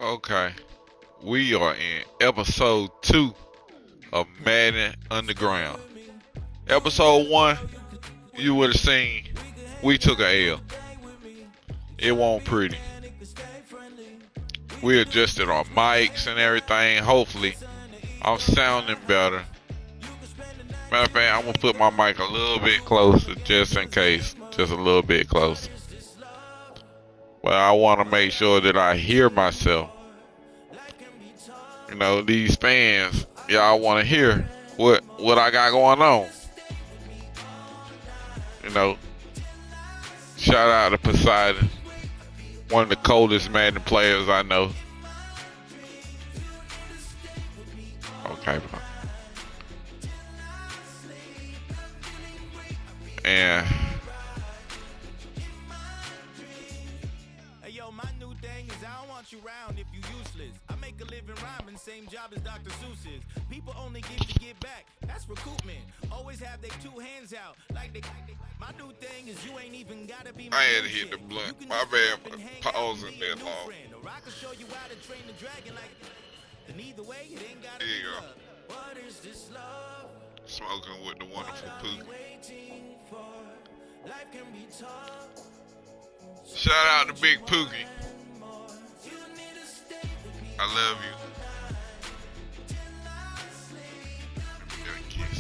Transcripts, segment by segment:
Okay, we are in episode 2 of Madden Underground. Episode 1, you would have seen we took a L. It wasn't pretty. We adjusted our mics and everything. Hopefully, I'm sounding better. Matter of fact, I'm gonna put my mic a little bit closer just in case. Just a little bit closer. But I want to make sure that I hear myself. You know, these fans, y'all want to hear what I got going on. You know, shout out to Poseidon, one of the coldest Madden players I know. Okay, bro. And hey yo, my new thing is I don't want you round if you useless. I make a living rhyming, same job as Dr. Seuss's. People only give to get back. That's recoupment. Always have their two hands out. Like they my new thing is you ain't even gotta be my I had to new hit the chick. blunt. You can My just bad, up and hang out pausing and be a that new long. friend. Or I can show you how to train the dragon like and either way it ain't gotta There be you go. love. What is this love? Smoking with the wonderful Pookie. Waiting for life can be tough. Shout out to Big Pookie. I love you. Let me get a kiss.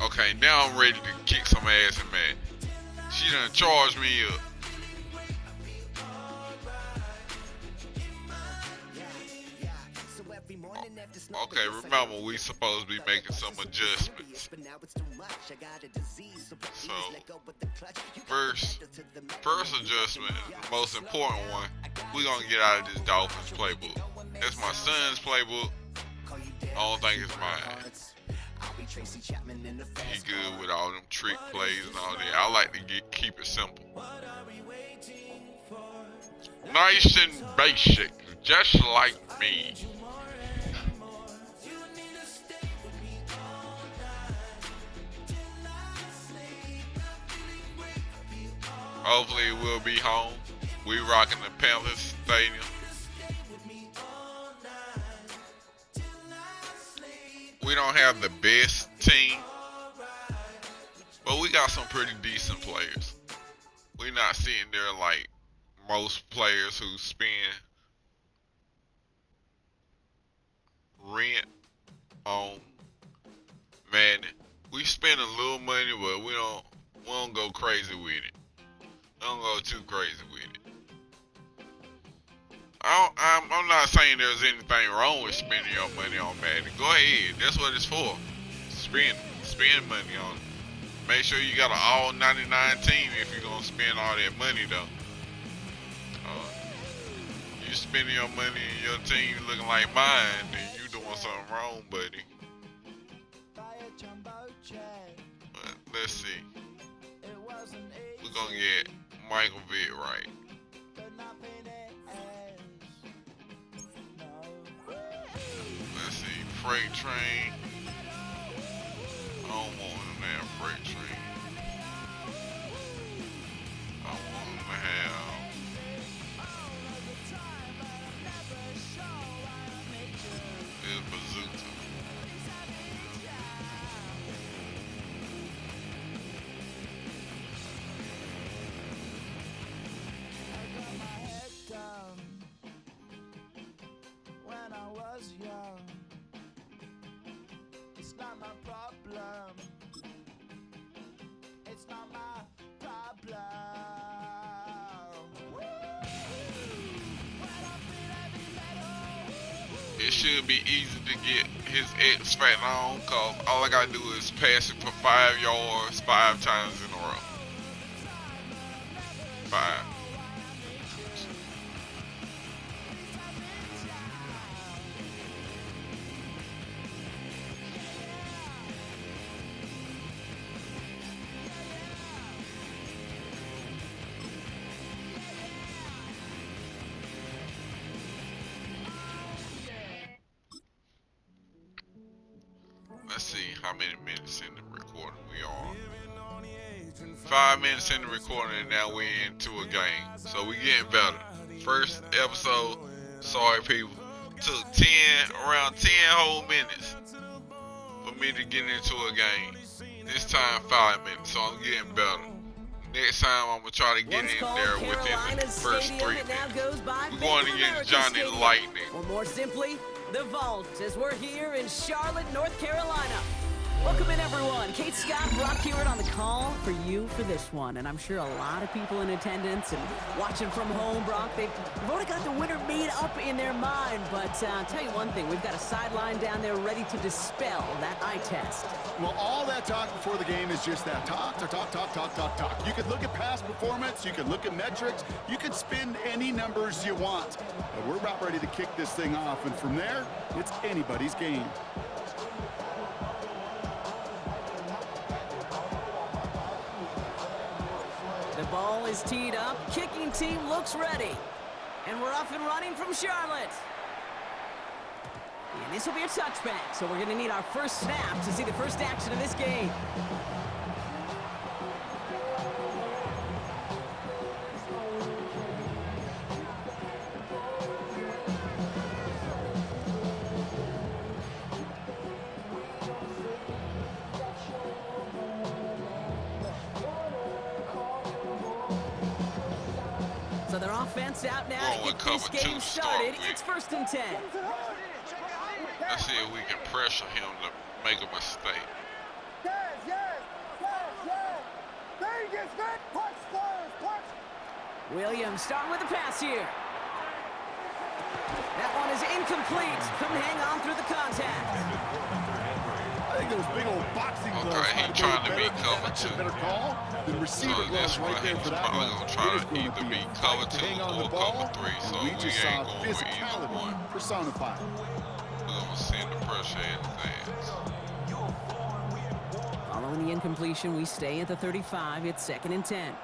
Okay, now I'm ready to kick some ass in Madden. She done charged me up. Okay, remember we supposed to be making some adjustments. So, first adjustment, the most important one, we gonna get out of this Dolphins playbook. That's my son's playbook. I don't think it's mine. He good with all them trick plays and all that. I like to keep it simple. Nice and basic, just like me. Hopefully we'll be home. We rocking the Panthers Stadium. We don't have the best team, but we got some pretty decent players. We're not sitting there like most players who spend rent on Madden. We spend a little money, but we don't go crazy with it. Don't go too crazy with it. I'm not saying there's anything wrong with spending your money on Madden. Go ahead, that's what it's for. Spend money on it. Make sure you got an all 99 team if you're gonna spend all that money though. You spending your money and your team looking like mine, then you doing something wrong, buddy. But let's see. We're gonna get Michael Vick right. Let's see, Freight Train. I don't want him to have Freight Train. I want him to have his bazooka. It should be easy to get his X Factor on, cause all I gotta do is pass it for 5 yards 5 times in a row. 5. Let's see how many minutes in the recording we are. 5 minutes in the recording and now we're into a game. So we getting better. First episode, sorry people, took around 10 whole minutes for me to get into a game. This time 5 minutes, so I'm getting better. Next time I'm gonna try to get in there within the first 3 minutes. We're going against Johnny Lightning. Or more simply, the Vault, as we're here in Charlotte, North Carolina. Welcome in, everyone. Kate Scott, Brock Hewitt on the call for you for this one. And I'm sure a lot of people in attendance and watching from home, Brock, they've already got the winner made up in their mind. But I'll tell you one thing, we've got a sideline down there ready to dispel that eye test. Well, all that talk before the game is just that. Talk. You could look at past performance, you could look at metrics, you could spin any numbers you want. But we're about ready to kick this thing off, and from there, it's anybody's game. The ball is teed up, kicking team looks ready. And we're off and running from Charlotte. And this will be a touchback, so we're gonna need our first snap to see the first action of this game. So their offense out now to get this game started. It's 1st and 10. Let's see if we can pressure him to make a mistake. Williams starting with the pass here. That one is incomplete. Couldn't hang on through the contact. I think those big old boxing gloves Okay, he's trying to beat cover two. 2. Better call. The receiver So gloves this one, right there he's for that probably one. gonna try It is to going either be be a cover fight to 2 hang on or the ball. cover 3. So We we just ain't saw going with either physicality one. personified. We're gonna send the pressure in advance. Following the incompletion, we stay at the 35. It's 2nd and 10.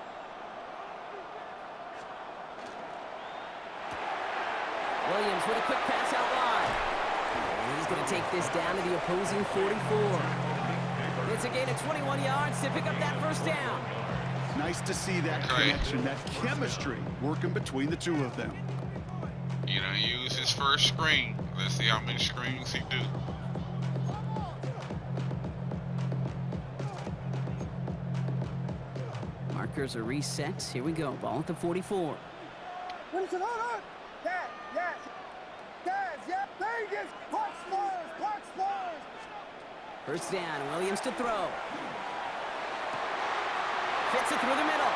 Williams with a quick pass out wide. And he's going to take this down to the opposing 44. It's a gain of 21 yards to pick up that first down. Nice to see that connection, that chemistry working between the two of them. You know, use his first screen. Let's see how many screens he do. Markers are reset. Here we go. Ball at the 44. First down, Williams to throw. Fits it through the middle.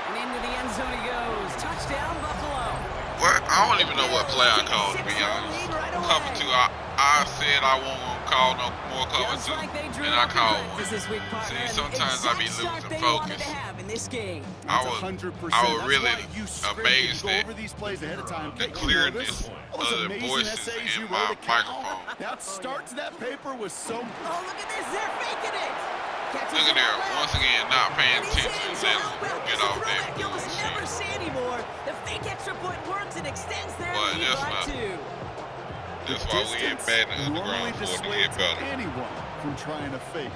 And into the end zone he goes. Touchdown, Buffalo. What? I don't even know what play I called, to be honest. Cover 2, I said I won't call no more cover 2, and I called one. See, sometimes I be losing focus. I was really amazed at the clearness of the voices in my microphone. That start to that paper was so... Oh, look at this. They're faking it. Look at there, once again, not paying attention. Let's get off that You'll never bullshit. see anymore. The fake extra point works and extends their But lead by 2. That's why we in Madden Underground for to get better. Anyone from trying to fake.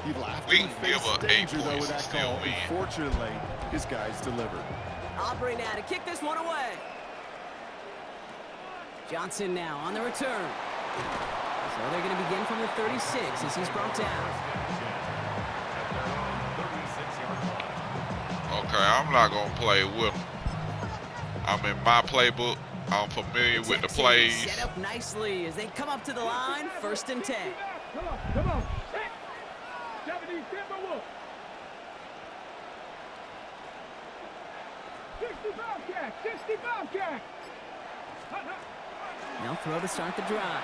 He laughed We in can the give face up 8 danger, though, points with and that still call. win. Unfortunately, his guys delivered. Aubrey now to kick this one away. Johnson now on the return. So they're going to begin from the 36 as he's brought down. Okay, I'm not going to play with him. I'm in my playbook. I'm familiar with the plays. Set up nicely as they come up to the line. 1st and 10. Come on. 70, 65 catch. They'll throw to start the drive.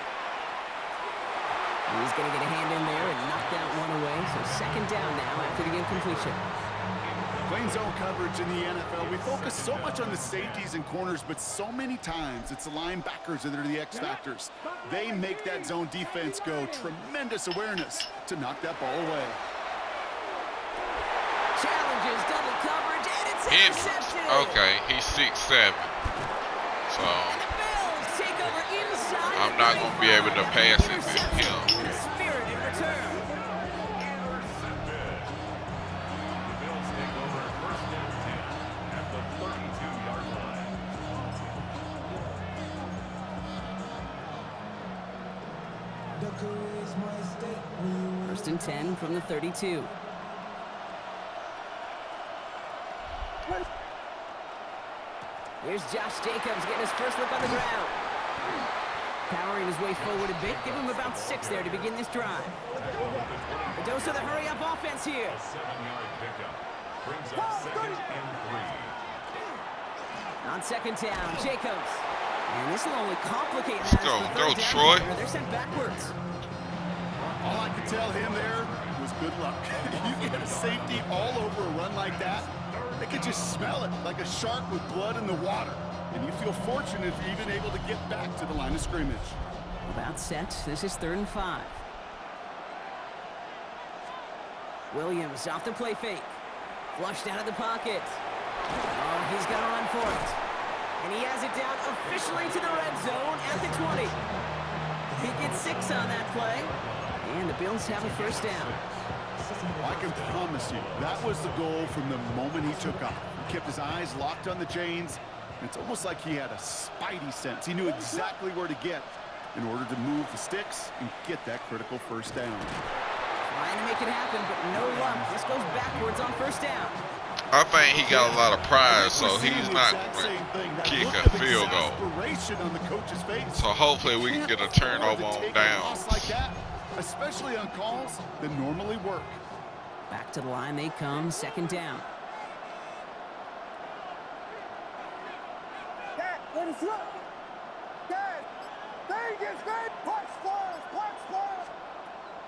He's going to get a hand in there and knock that one away. So 2nd down now after the incompletion. Playing zone coverage in the NFL, we focus so much on the safeties and corners, but so many times it's the linebackers that are the X factors. They make that zone defense go. Tremendous awareness to knock that ball away. Challenges double coverage, and it's intercepted. Okay, he's 6'7". So And the Bills take over inside. I'm not going to be able to pass it to him. Spirit in return. First and 10 from the 32. Here's Josh Jacobs getting his first look on the ground. Powering his way forward a bit, give him about 6 there to begin this drive. A dose of the hurry-up offense here. A 7-yard pickup brings up 2nd and 3. On second down, Jacobs. And this will only complicate matters. Go, Troy. They're sent backwards. All I could tell him there was good luck. You get a safety all over a run like that, they could just smell it like a shark with blood in the water. And you feel fortunate if you're even able to get back to the line of scrimmage. About set. This is 3rd and 5. Williams off the play fake. Flushed out of the pocket. Oh, he's got to run for it. And he has it down officially to the red zone at the 20. He gets 6 on that play. And the Bills have a first down. I can promise you, that was the goal from the moment he took off. He kept his eyes locked on the chains. It's almost like he had a spidey sense. He knew exactly where to get in order to move the sticks and get that critical first down. Trying to make it happen, but no luck. This goes backwards on first down. I think he got a lot of pride, so he's not going to kick a field goal. On the coach's face. So hopefully we can get a turnover on downs. Like that, especially on calls that normally work. Back to the line they come, 2nd down. Dad, let us look. Dad, Vegas, man, punch flyers.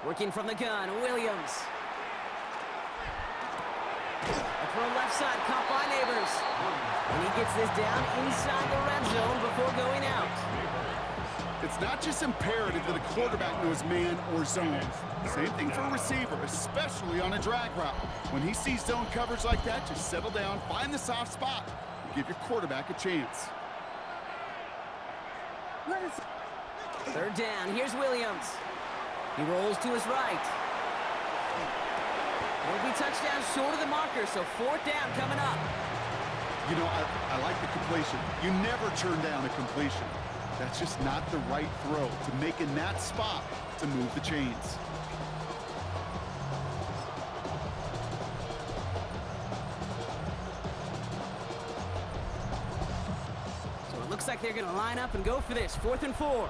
Working from the gun, Williams. A throw left side, caught by Neighbors. And he gets this down inside the red zone before going out. It's not just imperative that a quarterback knows man or zone. Same thing for a receiver, especially on a drag route. When he sees zone coverage like that, just settle down, find the soft spot, and give your quarterback a chance. 3rd down, here's Williams. He rolls to his right. Will be touchdown short of the marker, so 4th down coming up. You know, I like the completion. You never turn down a completion. That's just not the right throw to make in that spot to move the chains. So it looks like they're going to line up and go for this. 4th and 4.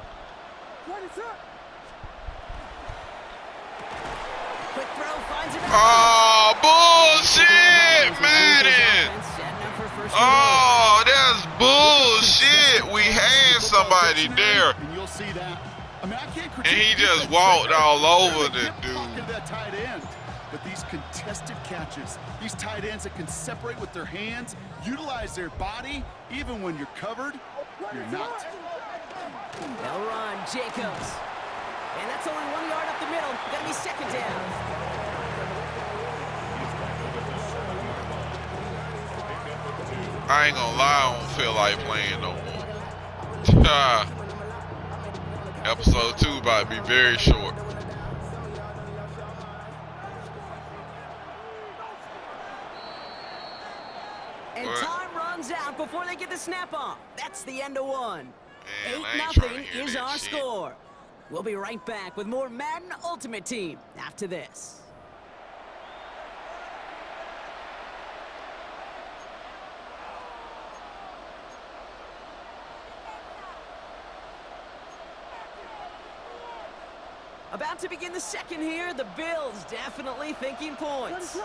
Quick throw, finds it. Oh, bullshit, Madden! Oh, that's bullshit. We had somebody there. And you'll see that. I mean, I can't critique. And he just walked all over the dude. That tight end. But these contested catches, these tight ends that can separate with their hands, utilize their body, even when you're covered, you're not. They'll run, Jacobs. And that's only 1 yard up the middle. Gonna be 2nd down. I ain't gonna lie, I don't feel like playing no more. Episode 2 about to be very short. And time runs out before they get the snap off. That's the end of one. Man, I ain't trying to 8-0 hear is that our shit. score. We'll be right back with more Madden Ultimate Team after this. About to begin the second here. The Bills definitely thinking points.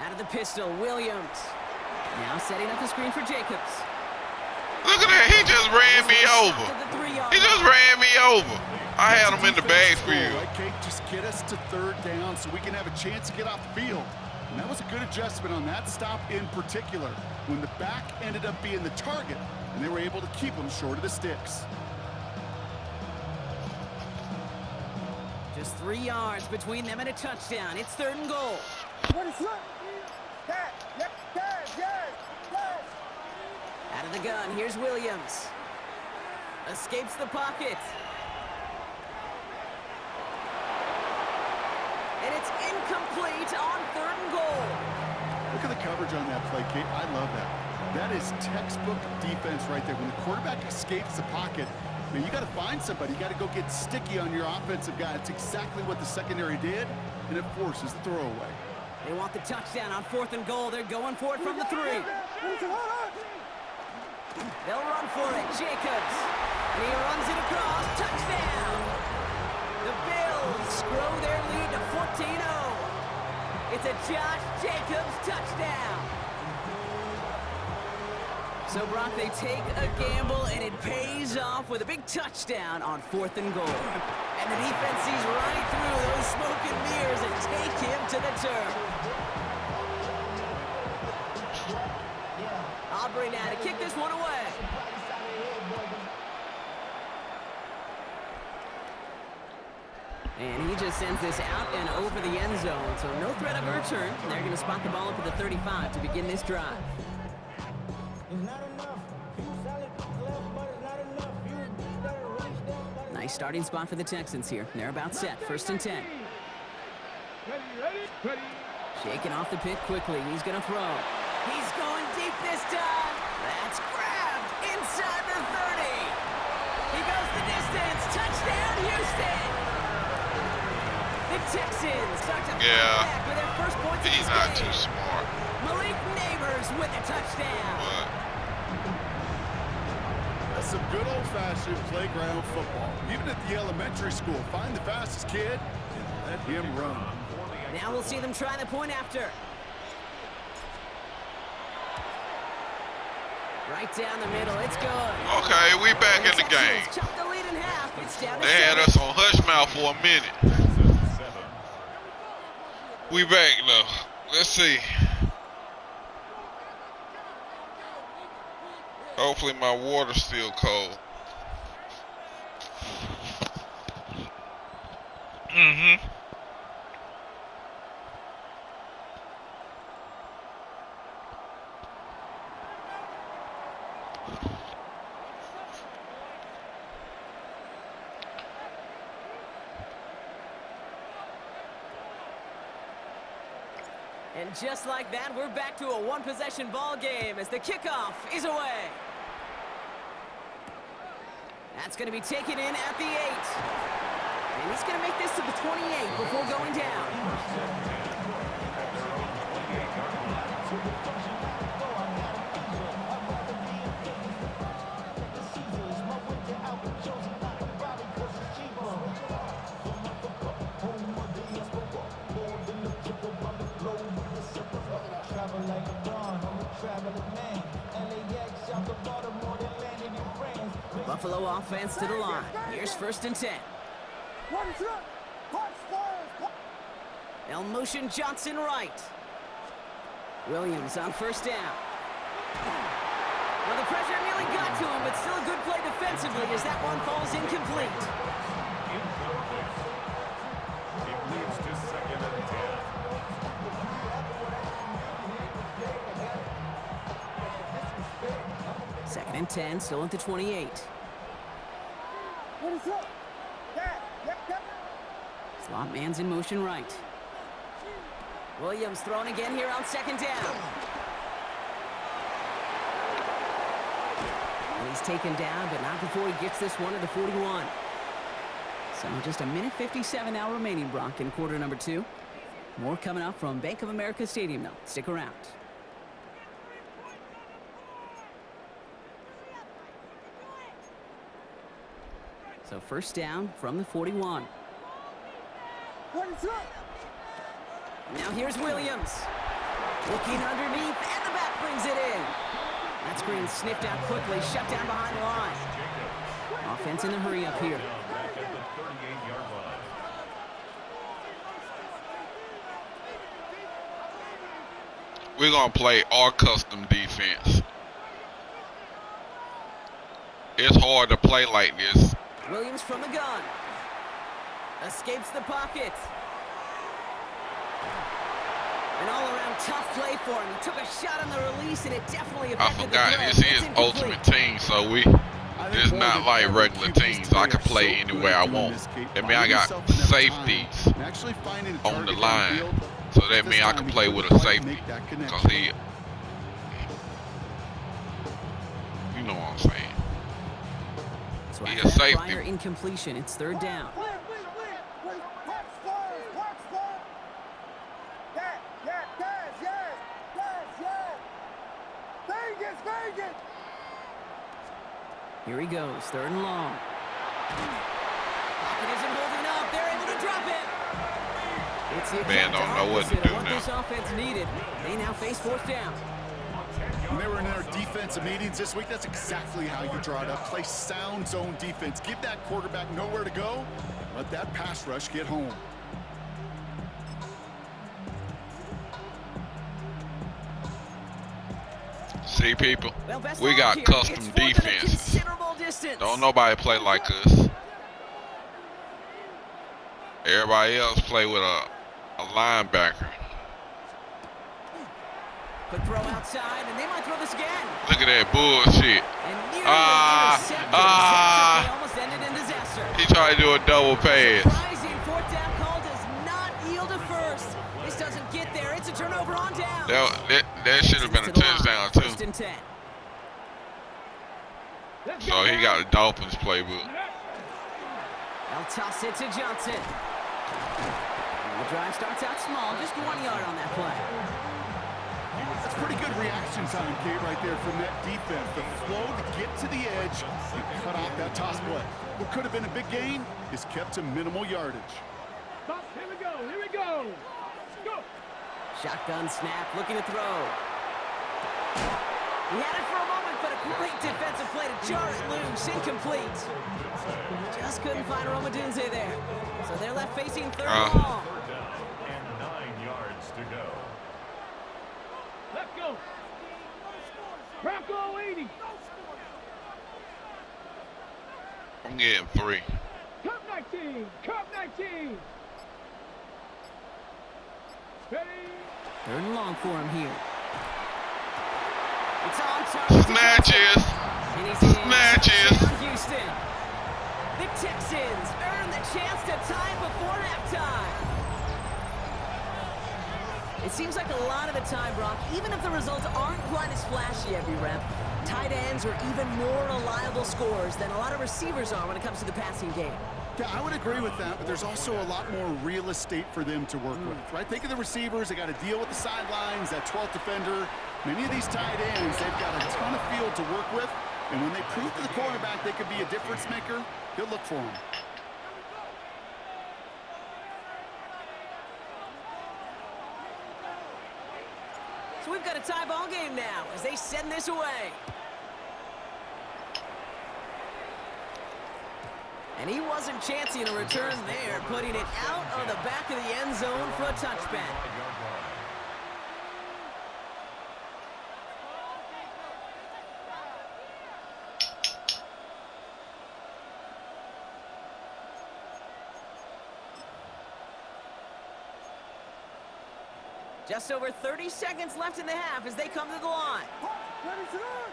Out of the pistol, Williams. Now setting up the screen for Jacobs. Look at that, he just ran me over. He just ran me over. I had him in the backfield. Right, Kate, just get us to 3rd down so we can have a chance to get off the field. And that was a good adjustment on that stop in particular, when the back ended up being the target, and they were able to keep him short of the sticks. Just 3 yards between them and a touchdown. It's 3rd and goal. Out of the gun, here's Williams. Escapes the pocket. And it's incomplete on 3rd and goal. Look at the coverage on that play, Kate. I love that. That is textbook defense right there. When the quarterback escapes the pocket, man, you got to find somebody. You got to go get sticky on your offensive guy. It's exactly what the secondary did, and it forces the throwaway. They want the touchdown on 4th and goal. They're going for it from the 3. They'll run for it. Jacobs. And he runs it across. Touchdown. The Bills grow their lead to 14-0. It's a Josh Jacobs touchdown. So, Brock, they take a gamble, and it pays off with a big touchdown on 4th and goal. And the defense sees right through those smoke and mirrors and take him to the turf. Aubrey now to kick this one away. And he just sends this out and over the end zone. So no threat of a return. They're going to spot the ball up at the 35 to begin this drive. Nice starting spot for the Texans here. They're about set. 1st and 10. Shaking off the pit quickly. He's going to throw. He's going deep this time. That's grabbed inside the 30. He goes the distance. Touchdown, Houston. The Texans start to fight back with their first points of this He's not game. too smart. Malik Neighbors with a touchdown. But That's some good old-fashioned playground football. Even at the elementary school, find the fastest kid and let him run. Now we'll see them try the point after. Right down the middle, it's good. okay, we back in the game. Chop the lead in half. It's down to They had 7. us on hush mouth for a minute. We back though. Let's see. Hopefully my water's still cold. And just like that, we're back to a one-possession ball game as the kickoff is away. That's going to be taken in at the 8. And he's going to make this to the 28 before going down. Buffalo offense to the line. Here's 1st and 10. They'll motion Johnson right. Williams on 1st down. Well, the pressure nearly got to him, but still a good play defensively as that one falls incomplete. It leads to 2nd and 10. 2nd and 10, still at the 28. Slot man's in motion right. Williams thrown again here on 2nd down. And he's taken down, but not before he gets this one to the 41. So just a minute 57 now remaining, Brock, in quarter number 2. More coming up from Bank of America Stadium, though. Stick around. So 1st down from the 41. Now here's Williams. Looking underneath, and the back brings it in. That screen sniffed out quickly, shut down behind the line. Offense in a hurry up here. Back at the 38-yard line. We're gonna play our custom defense. It's hard to play like this. Williams from the gun. Escapes the pocket. An all-around tough play for him. He took a shot on the release, and it definitely I affected forgot the throw. this It's is incomplete. Ultimate Team, so it's not like regular teams. I can play anywhere I want. That mean I got safeties on the line, so that mean I can play with a safety. Cause You know what I'm saying? So He after a that safety. prior incompletion, it's third down. Clear, watch squares, watch squares. Yes. Vegas. Here he goes, third and long. Pocket isn't holding up. They're able to drop it. It's the Man exact don't know what to opposite of do what now. this offense needed. They now face fourth down. When they were in their defensive meetings this week, that's exactly how you draw it up. Play sound zone defense. Give that quarterback nowhere to go. Let that pass rush get home. See, people, Well, best we of got here. custom It's fourth and a defenses. considerable distance. Don't nobody play like us. Everybody else play with a linebacker. Quick throw outside, and they might throw this again. Look at that bullshit. And nearly intercepted. They almost ended in disaster. He tried to do a double pass. Surprising fourth down call does not yield a first. This doesn't get there. It's a turnover on down. That should have been a touchdown First too. and 10. So he got a Dolphins playbook. They'll toss it to Johnson. And the drive starts out small, just 1 yard on that play. That's pretty good reaction time, Kate, right there from that defense. The flow to get to the edge and cut off that toss play. What could have been a big gain is kept to minimal yardage. Here we go. Go. Shotgun snap, looking to throw. He had it for a moment, but a great defensive play to jar it loose. Incomplete. Just couldn't find Romadunze there. So they're left facing third and long. Third down and 9 yards to go. Let's go. Bronco 80. I'm getting 3. Cup 19. Ready. Third and long for him here. It's on target. Snatches. And he's in. Snatches. Touchdown, Houston. The Texans earn the chance to tie before halftime. It seems like a lot of the time, Brock, even if the results aren't quite as flashy every rep, tight ends are even more reliable scorers than a lot of receivers are when it comes to the passing game. Yeah, I would agree with that, but there's also a lot more real estate for them to work with, right? Think of the receivers. They got to deal with the sidelines, that 12th defender. Many of these tight ends, they've got a ton of field to work with, and when they prove to the quarterback they could be a difference maker, he'll look for them. So we've got a tie ball game now as they send this away. And he wasn't chancing a return there, putting it out of the back of the end zone for a touchback. Just over 30 seconds left in the half as they come to the line. Ready, sit down.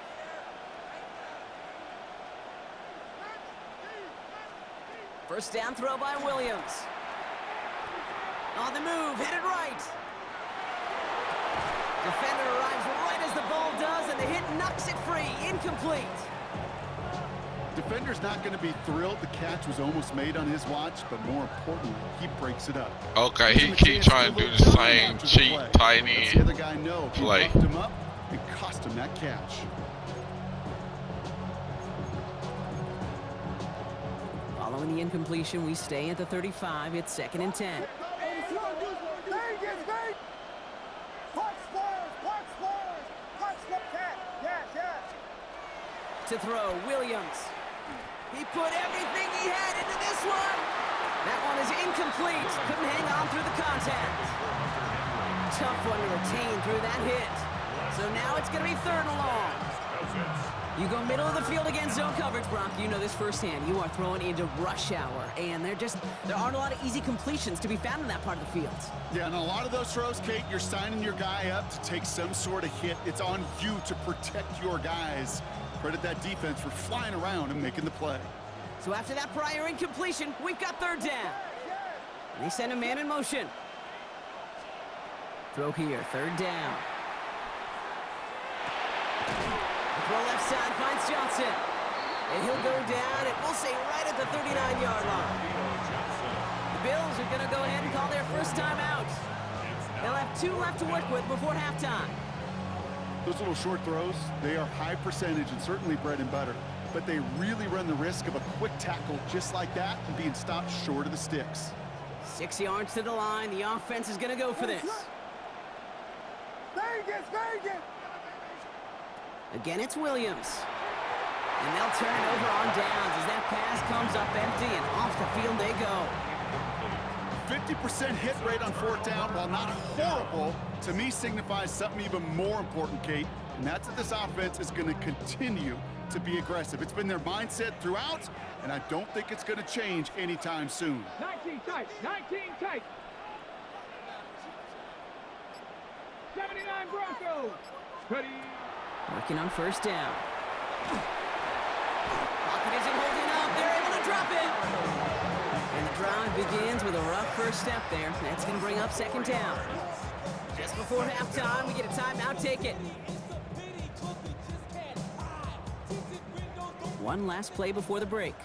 First down throw by Williams. On the move, hit it right. Defender arrives right as the ball does, and the hit knocks it free. Incomplete. Defender's not going to be thrilled the catch was almost made on his watch, but more importantly, he breaks it up. Okay, Gives he him a keep chance to trying to do look the down same after the cheat play. tight Lets the other end guy know he play. buffed him up and cost him that catch. Following the incompletion, we stay at the 35. It's 2nd and 10. Vegas. Watch squares. Yes. To throw, Williams. He put everything he had into this one. That one is incomplete. Couldn't hang on through the contact. Tough one to retain through that hit. So now it's going to be 3rd and long. You go middle of the field against zone coverage, Brock. You know this firsthand. You are throwing into rush hour, and there aren't a lot of easy completions to be found in that part of the field. Yeah, and a lot of those throws, Kate, you're signing your guy up to take some sort of hit. It's on you to protect your guys. Credit that defense for flying around and making the play. So after that prior incompletion, we've got 3rd down. They send a man in motion. Throw here, 3rd down. Throw left side finds Johnson. And he'll go down, and we'll say right at the 39-yard line. The Bills are going to go ahead and call their first timeout. They'll have 2 left to work with before halftime. Those little short throws, they are high percentage and certainly bread and butter. But they really run the risk of a quick tackle just like that and being stopped short of the sticks. 6 yards to the line. The offense is going to go for this. Vegas! Again, it's Williams. And they'll turn it over on downs as that pass comes up empty, and off the field they go. 50% hit rate on 4th down, while not horrible, to me signifies something even more important, Kate, and that's that this offense is going to continue to be aggressive. It's been their mindset throughout, and I don't think it's going to change anytime soon. 19 tight. 79 Broncos. Ready. Working on 1st down. Pocket isn't holding up. They're able to drop it. And the drive begins with a rough first step there. That's going to bring up 2nd down. Just before halftime, we get a timeout. Take it. One last play before the break.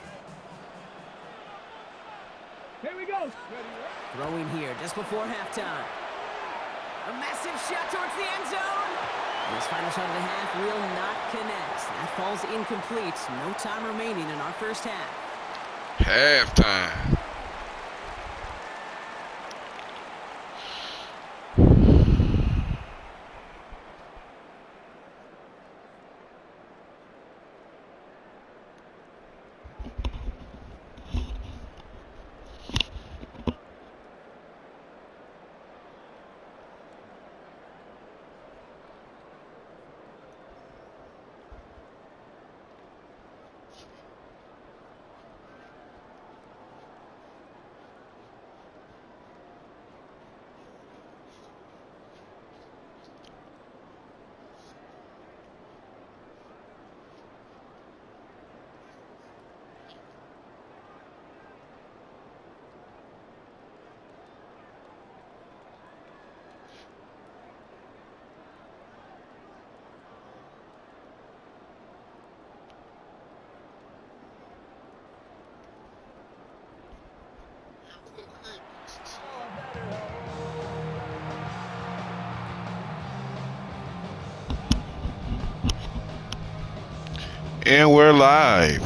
Here we go. Throwing here just before halftime. A massive shot towards the end zone. And this final shot of the half will not connect. That falls incomplete. No time remaining in our first half. Halftime. And we're live.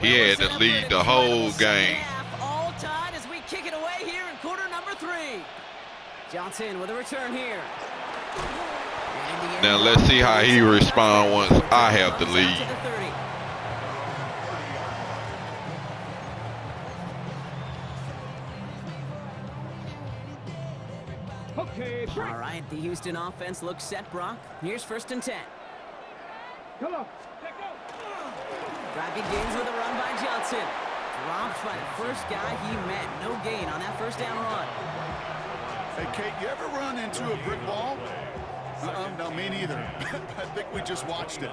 He had to lead the whole game. All tied as we kick it away here in quarter number 3. Johnson with a return here. Now let's see how he responds once I have the lead. Okay, break. All right, the Houston offense looks set, Brock. Here's 1st and 10. Come on. Let go. Drive begins with a run by Johnson. Dropped by the first guy he met. No gain on that 1st down run. Hey, Kate, you ever run into a brick wall? No, me neither. I think we just watched it.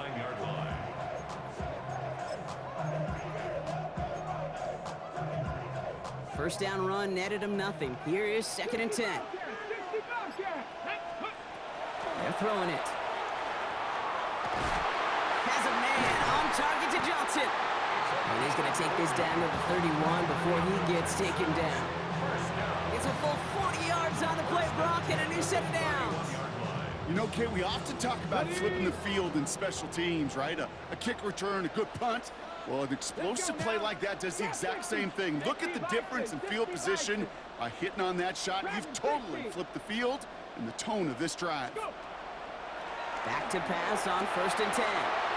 First down run netted him nothing. Here is 2nd and 10. They're throwing it. Has a man on target to Johnson. And he's going to take this down to the 31 before he gets taken down. It's a full 40 yards on the play, Brock, and a new set of downs. You know, Kate, we often talk about flipping the field in special teams, right? A kick return, a good punt. Well, an explosive play like that does the exact same thing. Look at the difference in field position. By hitting on that shot, you've totally flipped the field and the tone of this drive. Back to pass on 1st and 10.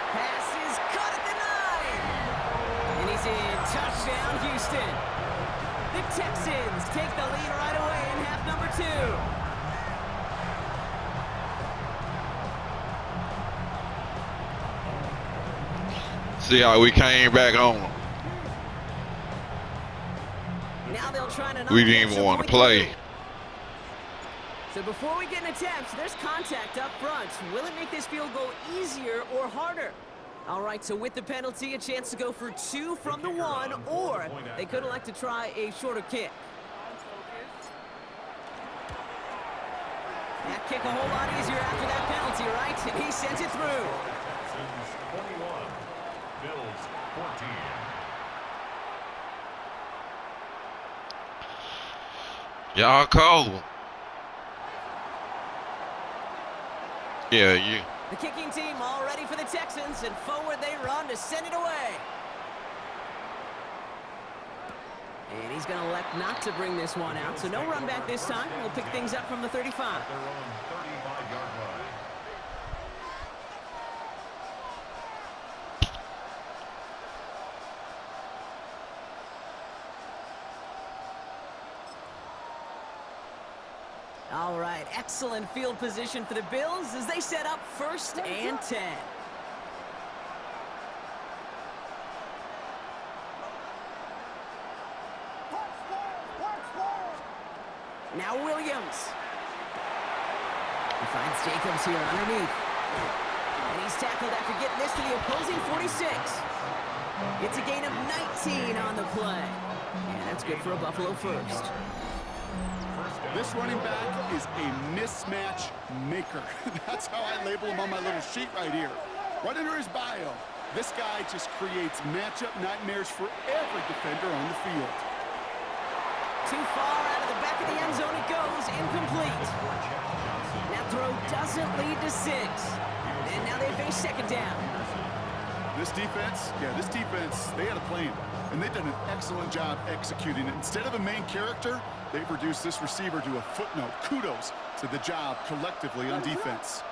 Pass is caught at the 9. And he's in. Touchdown, Houston. The Texans take the lead right away in half number 2. See how we came back on them. Now they'll try to We didn't even want to play. So before we get an attempt, there's contact up front. Will it make this field goal easier or harder? All right, so with the penalty, a chance to go for 2 from the 1, or they could elect to try a shorter kick. That kick a whole lot easier after that penalty, right? And he sends it through. Texans 21, Bills 14. Y'all cold. Yeah, you. The kicking team all ready for the Texans, and forward they run to send it away. And he's going to elect not to bring this one out, so no run back this time. We'll pick things up from the 35. Their own 35-yard line. All right, excellent field position for the Bills as they set up 1st and 10. Now Williams. He finds Jacobs here underneath. And he's tackled after getting this to the opposing 46. It's a gain of 19 on the play. And that's good for a Buffalo first. This running back is a mismatch maker. That's how I label him on my little sheet right here. Right under his bio, this guy just creates matchup nightmares for every defender on the field. Too far out of the back of the end zone it goes, incomplete. That throw doesn't lead to 6. And now they face 2nd down. This defense, they had a plan. And they've done an excellent job executing it. Instead of a main character, they've reduced this receiver to a footnote. Kudos to the job collectively on defense.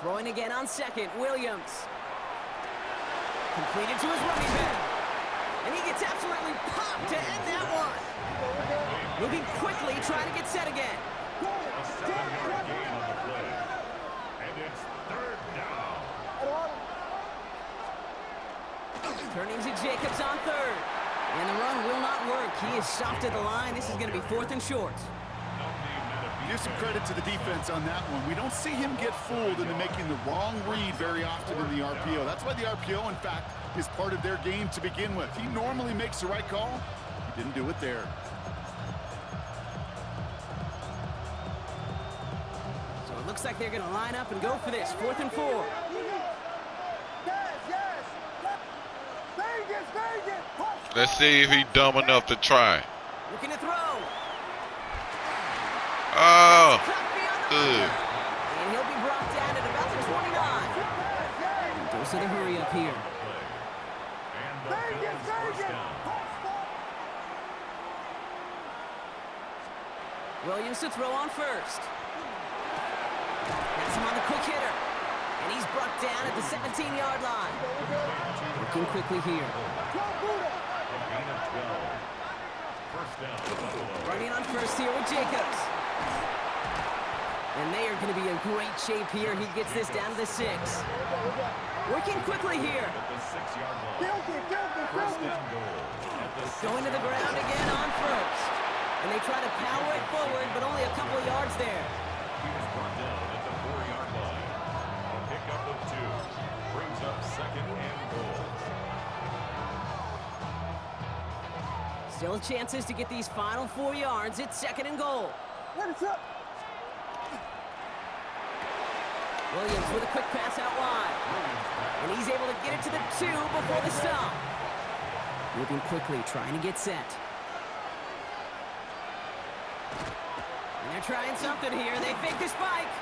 Throwing again on 2nd, Williams. Completed to his running back. And he gets absolutely popped to end that one. Moving quickly, trying to get set again. A 7-yard gain on the play. And it's 3rd down. Turning to Jacobs on 3rd. And the run will not work. He is stopped at the line. This is going to be 4th and short. Give some credit to the defense on that one. We don't see him get fooled into making the wrong read very often in the RPO. That's why the RPO, in fact, is part of their game to begin with. He normally makes the right call. He didn't do it there. So it looks like they're going to line up and go for this. 4th and 4. Let's see if he's dumb enough to try. Looking to throw. Oh, Good. And he'll be brought down at about the 29. And goes to the hurry up here. And the Bills first down. Williams to throw on 1st. That's him on the quick hitter. And he's brought down at the 17-yard line. Working quickly here. A gain of 12. First down, Buffalo. Running on 1st here with Jacobs. And they are going to be in great shape here. He gets this down to the 6. Working quickly here. At the 6-yard line. First and goal. At the 6 Going to the ground again on 1st. And they try to power it forward, but only a couple of yards there. He was brought down at the 4-yard line. A pickup of 2. Brings up 2nd and goal. Still chances to get these final 4 yards. It's 2nd and goal. Williams with a quick pass out wide. And he's able to get it to the 2 before the stop. Moving quickly, trying to get set. And they're trying something here. They fake the spike.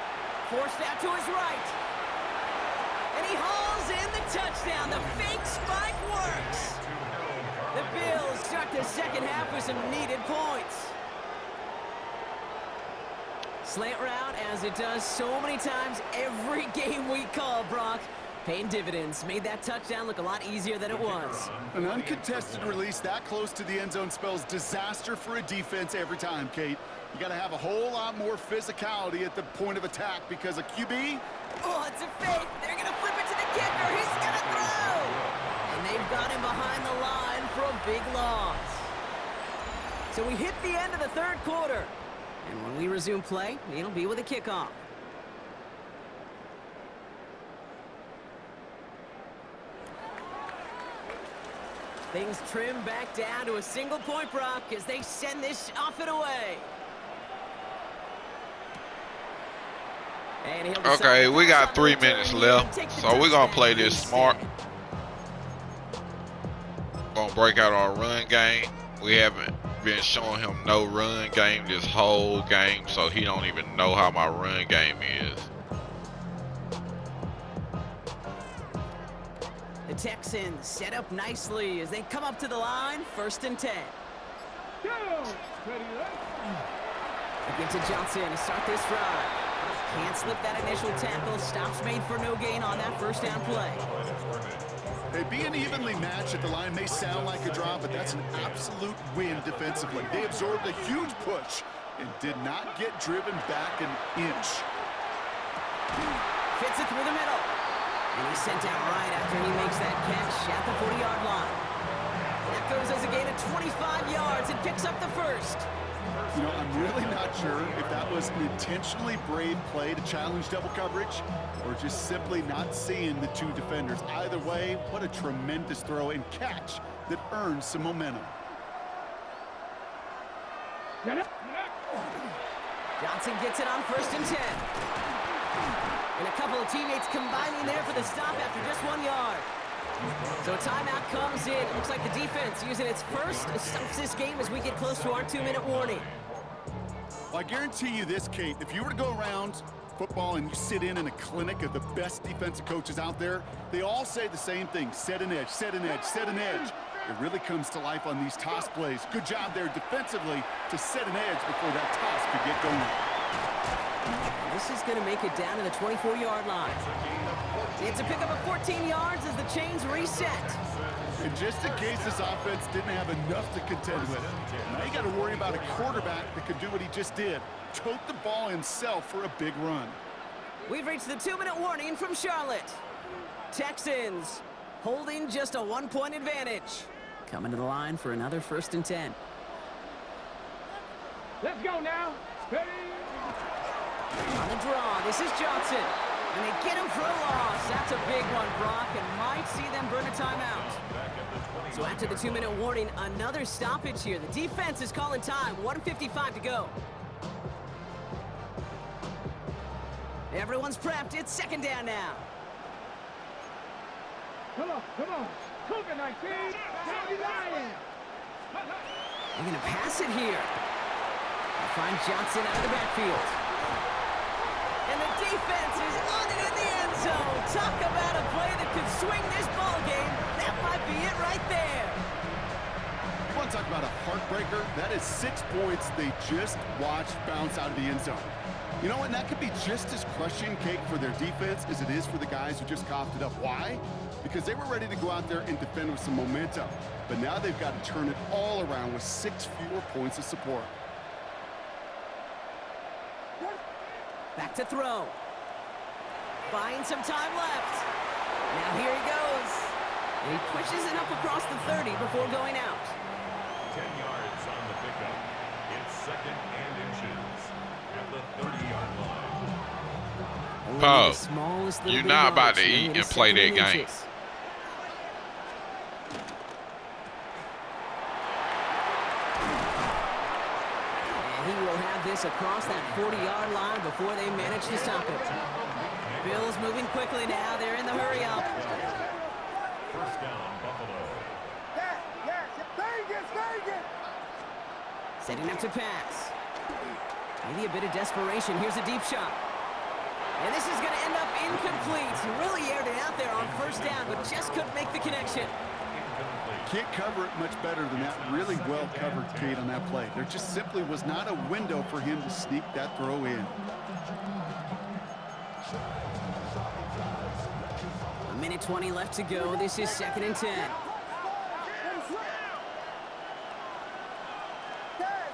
Forced out to his right. And he hauls in the touchdown. The fake spike works. The Bills start the 2nd half with some needed points. Slant route, as it does so many times every game we call, Brock. Paying dividends. Made that touchdown look a lot easier than it was. An uncontested release that close to the end zone spells disaster for a defense every time, Kate. You got to have a whole lot more physicality at the point of attack because a QB... Oh, it's a fake. They're going to flip it to the kicker. He's going to throw. And they've got him behind the line for a big loss. So we hit the end of the 3rd quarter. And when we resume play, it'll be with a kickoff. Things trim back down to a single point, Brock, as they send this off and away. And he'll decide Okay, to we pass got on 3 the return minutes here and left, take the so we're gonna touchback play this instead. smart. Gonna break out our run game. We haven't been showing him no run game this whole game, so he don't even know how my run game is. The Texans set up nicely as they come up to the line, 1st and 10. They give to Johnson to start this drive. Can't slip that initial tackle. Stops made for no gain on that 1st down play. Hey, being evenly matched at the line may sound like a draw, but that's an absolute win defensively. They absorbed a huge push and did not get driven back an inch. Fits it through the middle. And he's sent out right after he makes that catch at the 40-yard line. That goes as a gain of 25 yards and picks up the 1st. You know, I'm really not sure if that was an intentionally brave play to challenge double coverage or just simply not seeing the two defenders. Either way, what a tremendous throw and catch that earns some momentum. Johnson gets it on 1st and 10. And a couple of teammates combining there for the stop after just 1 yard. So a timeout comes in. Looks like the defense using its first stops this game as we get close to our 2-minute warning. Well, I guarantee you this, Kate, if you were to go around football and you sit in a clinic of the best defensive coaches out there, they all say the same thing: set an edge, set an edge, set an edge. It really comes to life on these toss plays. Good job there defensively to set an edge before that toss could get going. This is going to make it down to the 24-yard line. It's a pickup of 14 yards as the chains reset. And just in case this offense didn't have enough to contend with, now you got to worry about a quarterback that could do what he just did: tote the ball himself for a big run. We've reached the 2-minute warning from Charlotte. Texans holding just a 1-point advantage. Coming to the line for another 1st and 10. Let's go now. Ready? On the draw, this is Johnson. And they get him for a loss. That's a big one, Brock, and might see them burn a timeout. So after the 2-minute warning, another stoppage here. The defense is calling time. 1:55 to go. Everyone's prepped. It's 2nd down now. Come on, come on. Cougar 19. County Lion. They're going to pass it here. They find Johnson out of the backfield. And the defense is on it in the end zone. Talk about a play that could swing this ball game. That might be it right there. You want to talk about a heartbreaker? That is 6 points they just watched bounce out of the end zone. You know what? And that could be just as crushing cake for their defense as it is for the guys who just coughed it up. Why? Because they were ready to go out there and defend with some momentum. But now they've got to turn it all around with 6 fewer points of support. Back to throw. Buying some time left. Now here he goes. And he pushes it up across the 30 before going out. 10 yards on the pickup. It's 2nd and inches at the 30-yard line. Paul, The smallest little you're bit not of about to yards, eat it and is play 2nd that and game. inches. He will have this across that 40-yard line before they manage to stop it. Bills moving quickly now. They're in the hurry up. 1st down, Buffalo. Yes, yes. Vegas, Vegas. Setting up to pass. Maybe a bit of desperation. Here's a deep shot. And this is going to end up incomplete. He really aired it out there on 1st down, but just couldn't make the connection. Can't cover it much better than that. Really well covered, Kate, on that play. There just simply was not a window for him to sneak that throw in. A minute 20 left to go. This is 2nd and 10. Yes, yes,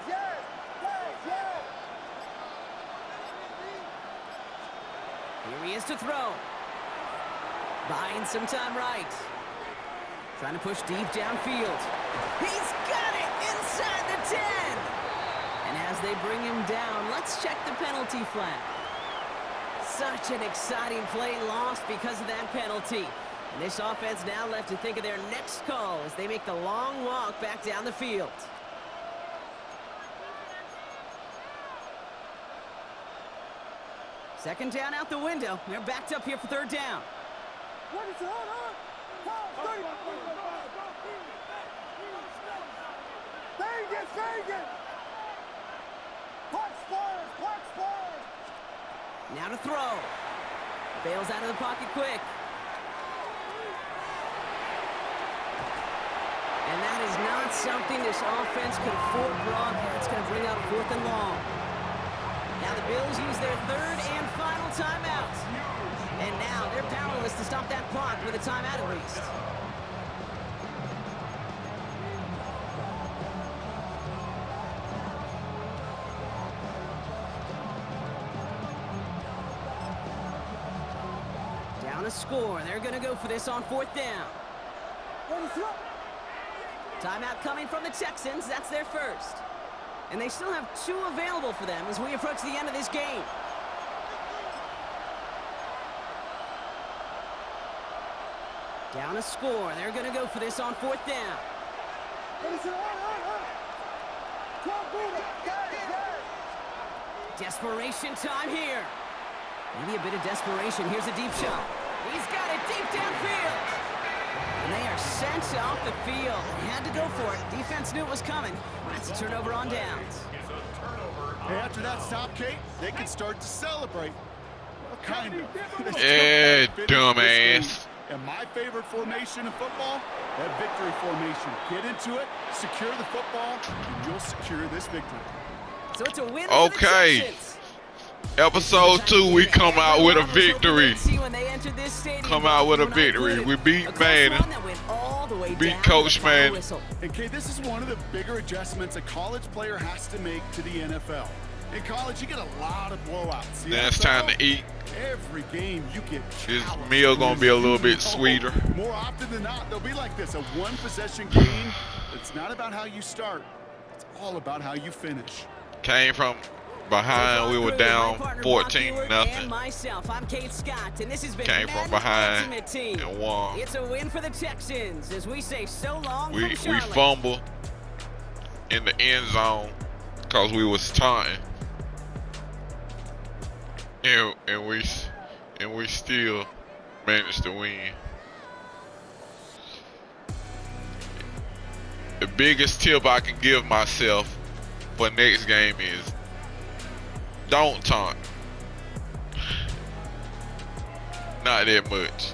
yes, yes. Here he is to throw. Buying some time right. Trying to push deep downfield. He's got it inside the 10. And as they bring him down, let's check the penalty flag. Such an exciting play lost because of that penalty. And this offense now left to think of their next call as they make the long walk back down the field. Second down out the window. They're backed up here for third down. What is it? On. Vegas, Vegas. Puck spoilers, puck spoilers. Now to throw. Bails out of the pocket quick. And that is not something this offense could afford, Brock. It's going to bring up 4th and long. Now the Bills use their third and final timeout. And now they're powerless to stop that clock with a timeout at least. Down a score. They're going to go for this on 4th down. What is it? Timeout coming from the Texans. That's their first. And they still have 2 available for them as we approach the end of this game. Down a score. They're going to go for this on 4th down. What is it? On. Come on, boom. Guys. Desperation time here. Maybe a bit of desperation. Here's a deep shot. He's got it deep downfield. And they are sent off the field. They had to go for it. Defense knew it was coming. That's a turnover on downs. Hey, after that stop, Kate, they can start to celebrate. Well, kind of. Yeah, dumbass. And my favorite formation in football, that victory formation. Get into it, secure the football, and you'll secure this victory. So it's a win Okay. for the Texans. Episode 2, we come out with a victory. Come out with a When I victory. put We it, beat a close Madden. run that went all the way Beat down Coach to the final Madden. whistle. And Kate, this is one of the bigger adjustments a college player has to make to the NFL. In college, you get a lot of blowouts. The Then it's NFL, time to eat. Every game you get This calloused. meal gonna be a little bit No, sweeter. More often than not, they'll be like this, a one-possession game. It's not about how you start. It's all about how you finish. Came from behind. We were down 14-0. And myself, I'm Kate Scott, and this has been Came from Madden behind Ultimate Team. and won. It's a win for the Texans as we say so long We from Charlotte. fumbled in the end zone because we was taunting. And we still managed to win. The biggest tip I can give myself for next game is don't taunt. Not that much.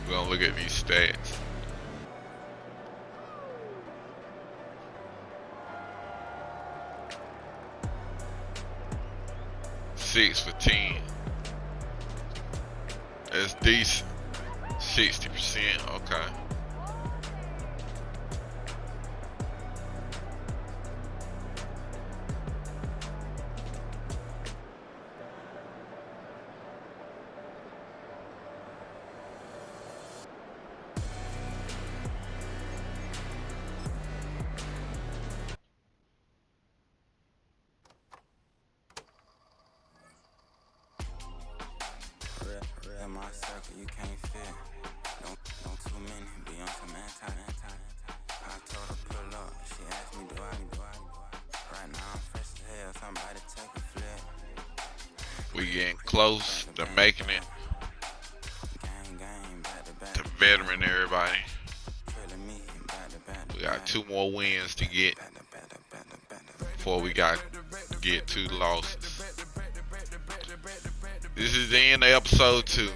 We're gonna look at these stats. Six for 10. That's decent. 60%. Okay. Real my circle, you can't fit. Don't too many be on some anti. I told her pull up, she asked me do I. Right now I'm fresh as hell, somebody take a flip. We getting close to making it Gang, back to back. to veteran everybody. Trailing me, back to We got 2 more wins to get back. before we got get 2 losses. This is the end of episode 2.